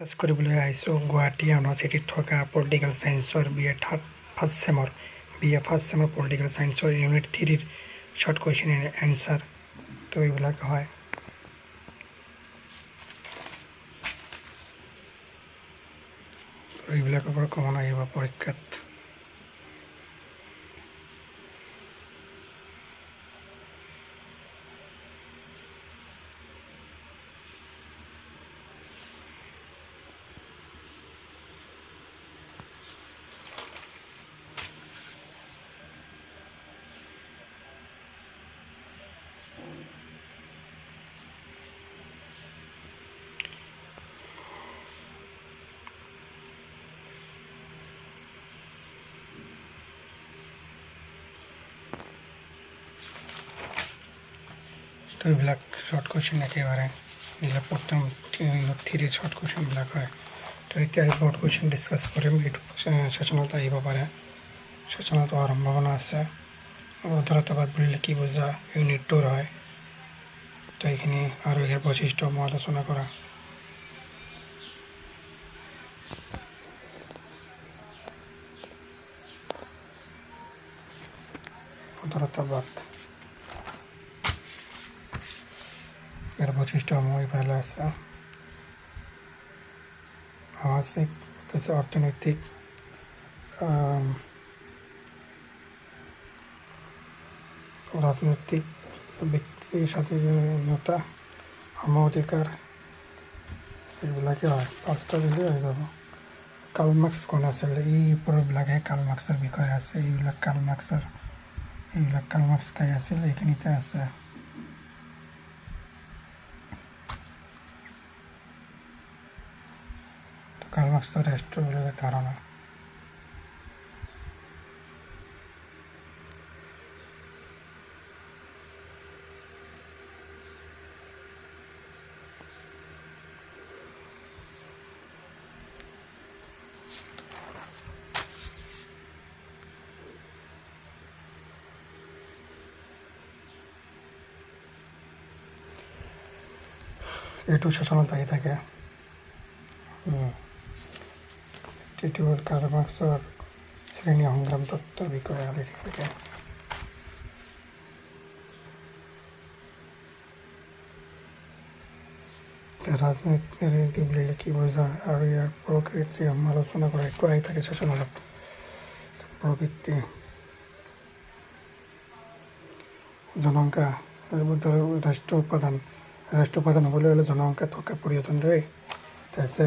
Discuss কৰিবলৈ আহিছোঁ গুৱাহাটী ইউনিভাৰ্চিটিত থকা পলিটিকেল ছায়েন্সৰ বি এ ফাৰ্ষ্ট ছেমৰ পলিটিকেল ছায়েন্সৰ ইউনিট 3ৰ শ্বৰ্ট কুৱেশ্যন এনচাৰ। তো এইবিলাক হয়। এইবিলাকৰ পৰা কমন আহিব পৰীক্ষাত। তো এইবিলাক শ্বৰ্ট কুৱেশ্যন একেবাৰে এইবিলাক প্ৰথম 3 শ্বৰ্ট কুৱেশ্যনবিলাক হয়। তো এতিয়া বৰ্ড কুৱেশ্যন ডিছকাছ কৰিম। এইটো ছেশ্যনত আহিব পাৰে, ছেশ্যনত হোৱাৰ সম্ভাৱনা আছে। উদাৰতাবাদ বুলিলে কি বুজা ইউনিট 2 হয়। তো এইখিনি আৰু ইয়াৰ বৈশিষ্ট্য মই আলোচনা কৰা। উদাৰতাবাদ ইয়াৰ বৈশিষ্ট্যসমূহ ইফালে আছে। সামাজিক, অৰ্থনৈতিক, ৰাজনৈতিক, ব্যক্তি স্বাধীনতা, সম অধিকাৰ, এইবিলাকেই হয়। 5টা দিলেই হৈ যাব। কাৰ্ল মাৰ্ক্স কোন আছিল? এই ওপৰবিলাকে কাৰ্ল মাৰ্ক্সৰ বিষয়ে আছে। এইবিলাক কাৰ্ল মাৰ্ক্স কাই আছিল, এইখিনিতে আছে। কাৰ্ল মাৰ্ক্সৰ ৰাষ্ট্ৰ বুলি ধাৰণা। এইটো ছেশ্যনত আহি থাকে। এইটো কাৰ্ল মাৰ্ক্সৰ শ্ৰেণী সংগ্ৰাম তত্ত্বৰ বিষয়ে আহি থাকে। ৰাজনীতি বুলিলে কি বুজা আৰু ইয়াৰ প্ৰকৃতি আলোচনা কৰা, এইটো আহি থাকে ছেশ্যনত। প্ৰকৃতি, জনসংখ্যা, ৰাষ্ট্ৰ উপাদান হ'বলৈ হ'লে জনসংখ্যা থকা প্ৰয়োজন দেই। তাৰপিছত